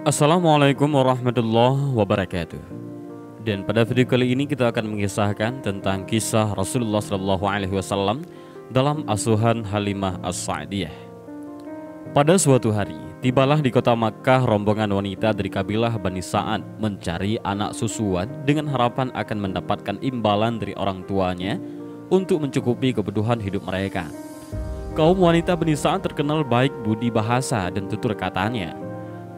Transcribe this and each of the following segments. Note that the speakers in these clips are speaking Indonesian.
Assalamualaikum warahmatullahi wabarakatuh. Dan pada video kali ini kita akan mengisahkan tentang kisah Rasulullah SAW dalam asuhan Halimah As-Sa'diyah. Pada suatu hari, tibalah di kota Makkah rombongan wanita dari kabilah Bani Sa'ad mencari anak susuan dengan harapan akan mendapatkan imbalan dari orang tuanya untuk mencukupi kebutuhan hidup mereka. Kaum wanita Bani Sa'ad terkenal baik budi bahasa dan tutur katanya.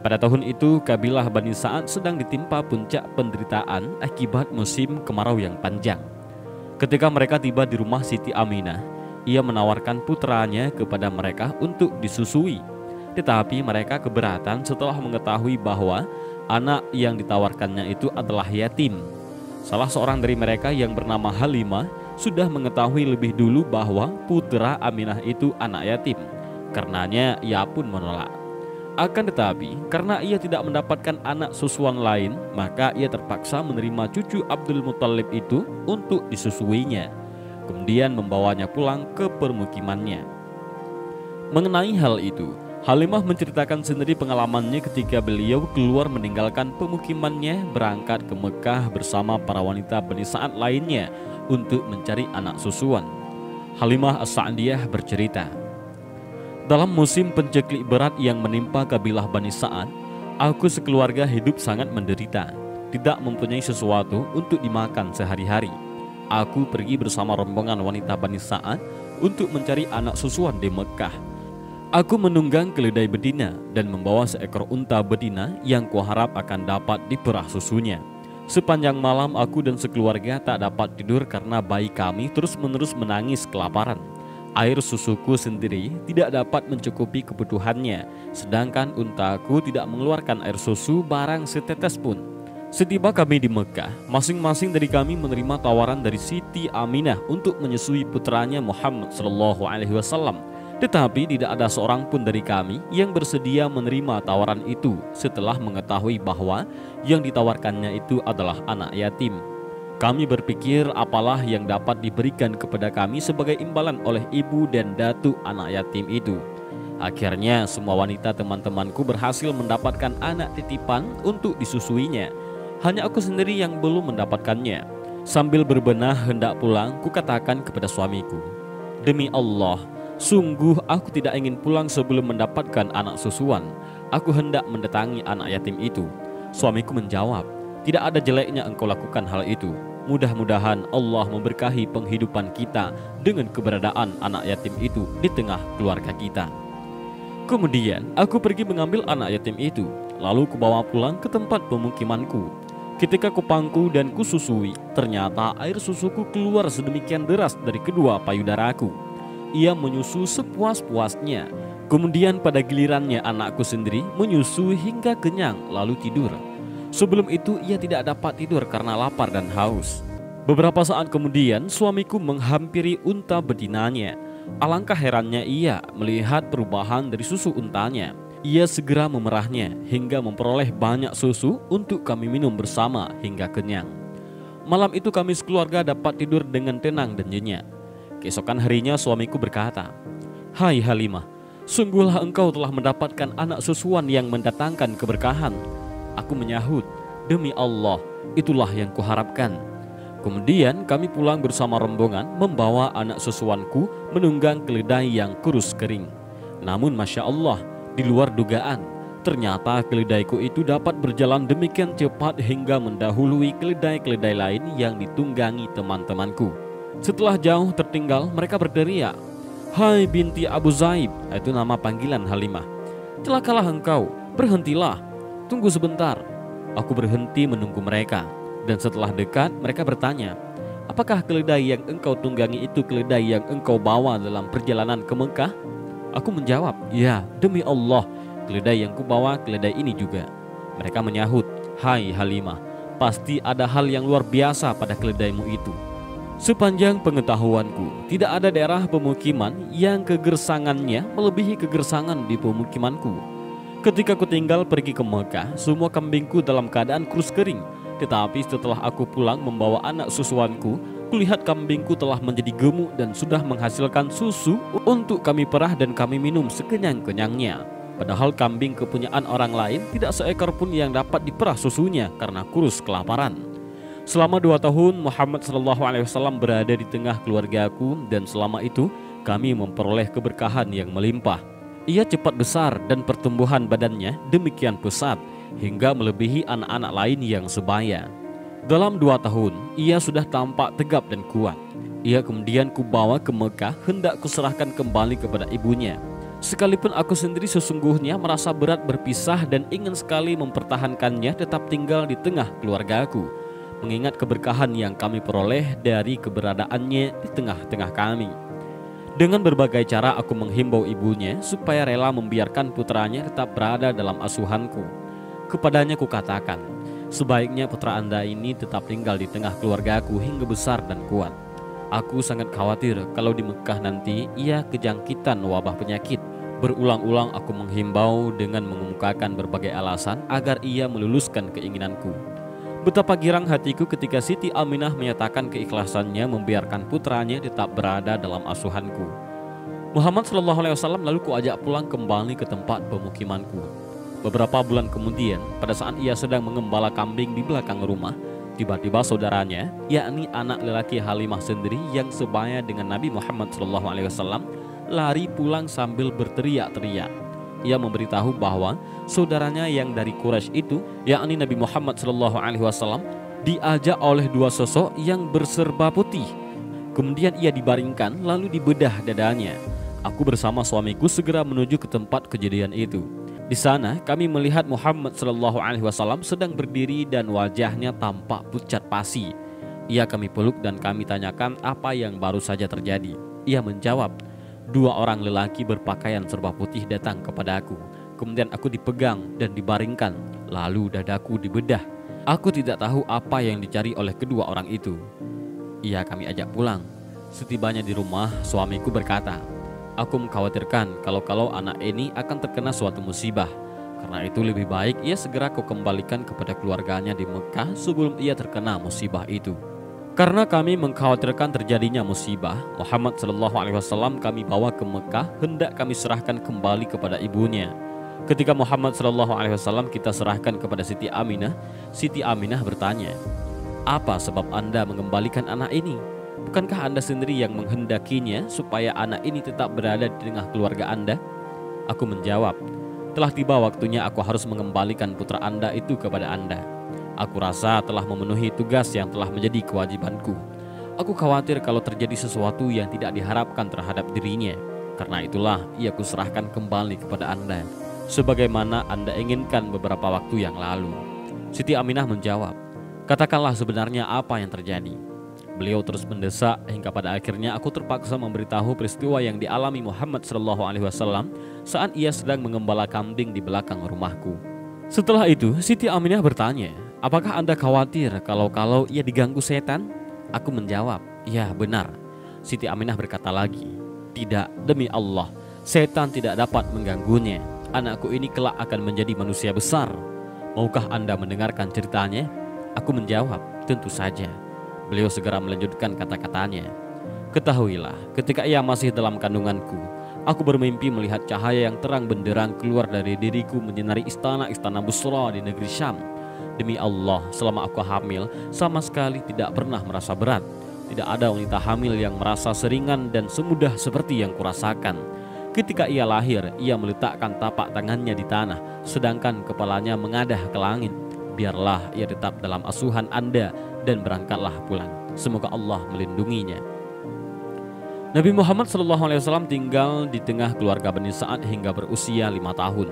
Pada tahun itu, kabilah Bani Sa'ad sedang ditimpa puncak penderitaan akibat musim kemarau yang panjang. Ketika mereka tiba di rumah Siti Aminah, ia menawarkan putranya kepada mereka untuk disusui. Tetapi mereka keberatan setelah mengetahui bahwa anak yang ditawarkannya itu adalah yatim. Salah seorang dari mereka yang bernama Halimah sudah mengetahui lebih dulu bahwa putra Aminah itu anak yatim. Karenanya ia pun menolak. Akan tetapi, karena ia tidak mendapatkan anak susuan lain, maka ia terpaksa menerima cucu Abdul Muthalib itu untuk disusuinya, kemudian membawanya pulang ke permukimannya. Mengenai hal itu, Halimah menceritakan sendiri pengalamannya ketika beliau keluar meninggalkan pemukimannya berangkat ke Mekah bersama para wanita Bani Sa'ad lainnya untuk mencari anak susuan. Halimah As-Sa'diyah bercerita, dalam musim penceklik berat yang menimpa kabilah Bani Sa'ad, aku sekeluarga hidup sangat menderita, tidak mempunyai sesuatu untuk dimakan sehari-hari. Aku pergi bersama rombongan wanita Bani Sa'ad untuk mencari anak susuan di Mekah. Aku menunggang keledai betina dan membawa seekor unta betina yang kuharap akan dapat diperah susunya. Sepanjang malam aku dan sekeluarga tak dapat tidur karena bayi kami terus-menerus menangis kelaparan. Air susuku sendiri tidak dapat mencukupi kebutuhannya, sedangkan untaku tidak mengeluarkan air susu barang setetes pun. Setiba kami di Mekah, masing-masing dari kami menerima tawaran dari Siti Aminah untuk menyusui putranya Muhammad SAW. Tetapi tidak ada seorang pun dari kami yang bersedia menerima tawaran itu setelah mengetahui bahwa yang ditawarkannya itu adalah anak yatim. Kami berpikir apalah yang dapat diberikan kepada kami sebagai imbalan oleh ibu dan datuk anak yatim itu. Akhirnya semua wanita teman-temanku berhasil mendapatkan anak titipan untuk disusuinya. Hanya aku sendiri yang belum mendapatkannya. Sambil berbenah hendak pulang, kukatakan kepada suamiku, "Demi Allah, sungguh aku tidak ingin pulang sebelum mendapatkan anak susuan. Aku hendak mendatangi anak yatim itu." Suamiku menjawab, "Tidak ada jeleknya engkau lakukan hal itu. Mudah-mudahan Allah memberkahi penghidupan kita dengan keberadaan anak yatim itu di tengah keluarga kita." Kemudian aku pergi mengambil anak yatim itu, lalu kubawa pulang ke tempat pemukimanku. Ketika kupangku dan kususui, ternyata air susuku keluar sedemikian deras dari kedua payudaraku. Ia menyusu sepuas-puasnya. Kemudian pada gilirannya anakku sendiri menyusu hingga kenyang lalu tidur. Sebelum itu ia tidak dapat tidur karena lapar dan haus. Beberapa saat kemudian suamiku menghampiri unta betinanya. Alangkah herannya ia melihat perubahan dari susu untanya. Ia segera memerahnya hingga memperoleh banyak susu untuk kami minum bersama hingga kenyang. Malam itu kami sekeluarga dapat tidur dengan tenang dan nyenyak. Keesokan harinya suamiku berkata, "Hai Halimah, sungguhlah engkau telah mendapatkan anak susuan yang mendatangkan keberkahan." Aku menyahut, "Demi Allah, itulah yang kuharapkan." Kemudian kami pulang bersama rombongan membawa anak susuanku menunggang keledai yang kurus kering. Namun Masya Allah, di luar dugaan, ternyata keledaiku itu dapat berjalan demikian cepat hingga mendahului keledai-keledai lain yang ditunggangi teman-temanku. Setelah jauh tertinggal, mereka berteriak, "Hai binti Abu Zaib," itu nama panggilan Halimah, "celakalah engkau, berhentilah. Tunggu sebentar." Aku berhenti menunggu mereka, dan setelah dekat mereka bertanya, "Apakah keledai yang engkau tunggangi itu keledai yang engkau bawa dalam perjalanan ke Mekah?" Aku menjawab, "Ya, demi Allah, keledai yang kubawa keledai ini juga." Mereka menyahut, "Hai Halimah, pasti ada hal yang luar biasa pada keledaimu itu." Sepanjang pengetahuanku, tidak ada daerah pemukiman yang kegersangannya melebihi kegersangan di pemukimanku. Ketika ku tinggal pergi ke Mekah, semua kambingku dalam keadaan kurus kering. Tetapi setelah aku pulang membawa anak susuanku, kulihat kambingku telah menjadi gemuk dan sudah menghasilkan susu untuk kami perah dan kami minum sekenyang-kenyangnya. Padahal kambing kepunyaan orang lain tidak seekor pun yang dapat diperah susunya karena kurus kelaparan. Selama 2 tahun Muhammad SAW berada di tengah keluargaku, dan selama itu kami memperoleh keberkahan yang melimpah. Ia cepat besar dan pertumbuhan badannya demikian pesat hingga melebihi anak-anak lain yang sebaya. Dalam 2 tahun ia sudah tampak tegap dan kuat. Ia kemudian kubawa ke Mekah, hendak kuserahkan kembali kepada ibunya. Sekalipun aku sendiri sesungguhnya merasa berat berpisah dan ingin sekali mempertahankannya tetap tinggal di tengah keluargaku, mengingat keberkahan yang kami peroleh dari keberadaannya di tengah-tengah kami. Dengan berbagai cara aku menghimbau ibunya supaya rela membiarkan putranya tetap berada dalam asuhanku. Kepadanya kukatakan, sebaiknya putra Anda ini tetap tinggal di tengah keluargaku hingga besar dan kuat. Aku sangat khawatir kalau di Mekah nanti ia kejangkitan wabah penyakit. Berulang-ulang aku menghimbau dengan mengemukakan berbagai alasan agar ia meluluskan keinginanku. Betapa girang hatiku ketika Siti Aminah menyatakan keikhlasannya membiarkan putranya tetap berada dalam asuhanku. Muhammad SAW lalu kuajak pulang kembali ke tempat pemukimanku. Beberapa bulan kemudian, pada saat ia sedang mengembala kambing di belakang rumah, tiba-tiba saudaranya, yakni anak lelaki Halimah sendiri yang sebaya dengan Nabi Muhammad SAW, lari pulang sambil berteriak-teriak. Ia memberitahu bahwa saudaranya yang dari Quraisy itu, yakni Nabi Muhammad SAW, diajak oleh 2 sosok yang berserba putih. Kemudian ia dibaringkan lalu dibedah dadanya. Aku bersama suamiku segera menuju ke tempat kejadian itu. Di sana kami melihat Muhammad SAW sedang berdiri dan wajahnya tampak pucat pasi. Ia kami peluk dan kami tanyakan apa yang baru saja terjadi. Ia menjawab, 2 orang lelaki berpakaian serba putih datang kepadaku. Kemudian aku dipegang dan dibaringkan, lalu dadaku dibedah. Aku tidak tahu apa yang dicari oleh kedua orang itu. Ia kami ajak pulang. Setibanya di rumah, suamiku berkata, aku mengkhawatirkan kalau anak ini akan terkena suatu musibah. Karena itu lebih baik ia segera kau kembalikan kepada keluarganya di Mekah sebelum ia terkena musibah itu. Karena kami mengkhawatirkan terjadinya musibah, Muhammad SAW kami bawa ke Mekah, hendak kami serahkan kembali kepada ibunya. Ketika Muhammad SAW kita serahkan kepada Siti Aminah bertanya, apa sebab Anda mengembalikan anak ini? Bukankah Anda sendiri yang menghendakinya supaya anak ini tetap berada di tengah keluarga Anda? Aku menjawab, telah tiba waktunya aku harus mengembalikan putra Anda itu kepada Anda. Aku rasa telah memenuhi tugas yang telah menjadi kewajibanku. Aku khawatir kalau terjadi sesuatu yang tidak diharapkan terhadap dirinya. Karena itulah ia kuserahkan kembali kepada Anda, sebagaimana Anda inginkan beberapa waktu yang lalu. Siti Aminah menjawab, katakanlah sebenarnya apa yang terjadi. Beliau terus mendesak hingga pada akhirnya aku terpaksa memberitahu peristiwa yang dialami Muhammad SAW saat ia sedang mengembala kambing di belakang rumahku. Setelah itu Siti Aminah bertanya, apakah Anda khawatir kalau ia diganggu setan? Aku menjawab, ya benar. Siti Aminah berkata lagi, tidak, demi Allah, setan tidak dapat mengganggunya. Anakku ini kelak akan menjadi manusia besar. Maukah Anda mendengarkan ceritanya? Aku menjawab, tentu saja. Beliau segera melanjutkan kata-katanya. Ketahuilah, ketika ia masih dalam kandunganku, aku bermimpi melihat cahaya yang terang benderang keluar dari diriku menyinari istana-istana Busra di negeri Syam. Demi Allah, selama aku hamil, sama sekali tidak pernah merasa berat. Tidak ada wanita hamil yang merasa seringan dan semudah seperti yang kurasakan. Ketika ia lahir, ia meletakkan tapak tangannya di tanah, sedangkan kepalanya mengadah ke langit. Biarlah ia tetap dalam asuhan Anda dan berangkatlah pulang. Semoga Allah melindunginya. Nabi Muhammad SAW tinggal di tengah keluarga Bani Sa'ad hingga berusia 5 tahun.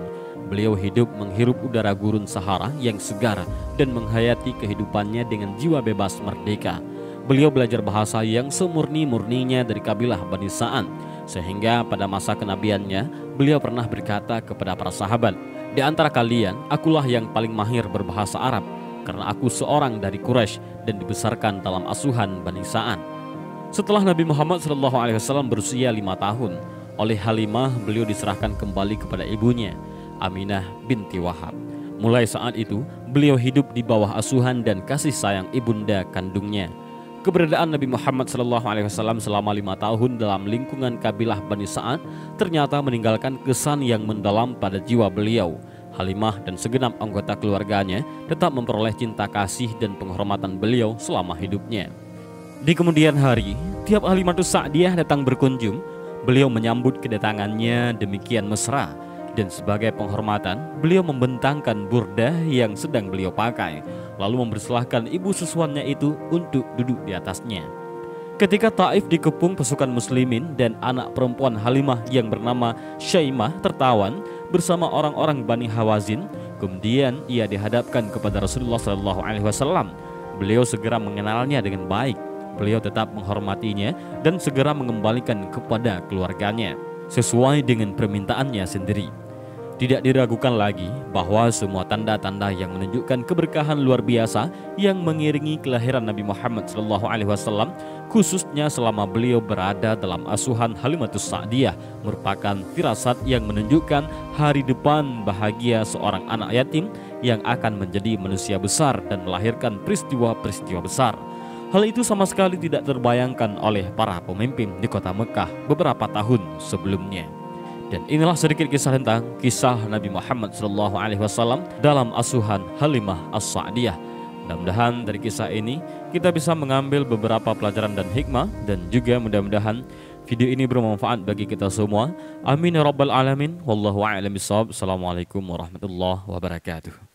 Beliau hidup menghirup udara gurun Sahara yang segar dan menghayati kehidupannya dengan jiwa bebas merdeka. Beliau belajar bahasa yang semurni-murninya dari kabilah Bani Sa'ad, sehingga pada masa kenabiannya beliau pernah berkata kepada para sahabat, di antara kalian akulah yang paling mahir berbahasa Arab, karena aku seorang dari Quraisy dan dibesarkan dalam asuhan Bani Sa'ad. Setelah Nabi Muhammad SAW berusia 5 tahun, oleh Halimah beliau diserahkan kembali kepada ibunya, Aminah binti Wahab. Mulai saat itu beliau hidup di bawah asuhan dan kasih sayang ibunda kandungnya. Keberadaan Nabi Muhammad SAW selama 5 tahun dalam lingkungan kabilah Bani Sa'ad ternyata meninggalkan kesan yang mendalam pada jiwa beliau. Halimah dan segenap anggota keluarganya tetap memperoleh cinta kasih dan penghormatan beliau selama hidupnya. Di kemudian hari, tiap Halimatus Sa'diyah datang berkunjung, beliau menyambut kedatangannya demikian mesra. Dan sebagai penghormatan, beliau membentangkan burdah yang sedang beliau pakai, lalu mempersilahkan ibu susuannya itu untuk duduk di atasnya. Ketika Taif dikepung pasukan muslimin dan anak perempuan Halimah yang bernama Syaimah tertawan bersama orang-orang Bani Hawazin, kemudian ia dihadapkan kepada Rasulullah SAW. Beliau segera mengenalnya dengan baik. Beliau tetap menghormatinya dan segera mengembalikan kepada keluarganya sesuai dengan permintaannya sendiri. Tidak diragukan lagi bahwa semua tanda-tanda yang menunjukkan keberkahan luar biasa yang mengiringi kelahiran Nabi Muhammad SAW, khususnya selama beliau berada dalam asuhan Halimatus Sa'diyah, merupakan firasat yang menunjukkan hari depan bahagia seorang anak yatim yang akan menjadi manusia besar dan melahirkan peristiwa-peristiwa besar. Hal itu sama sekali tidak terbayangkan oleh para pemimpin di kota Mekah beberapa tahun sebelumnya. Dan inilah sedikit kisah tentang kisah Nabi Muhammad SAW dalam asuhan Halimah As-Sa'diyah. Mudah-mudahan dari kisah ini kita bisa mengambil beberapa pelajaran dan hikmah, dan juga mudah-mudahan video ini bermanfaat bagi kita semua. Amin ya rabbal alamin. Wallahu a'lam bishawab. Assalamualaikum warahmatullahi wabarakatuh.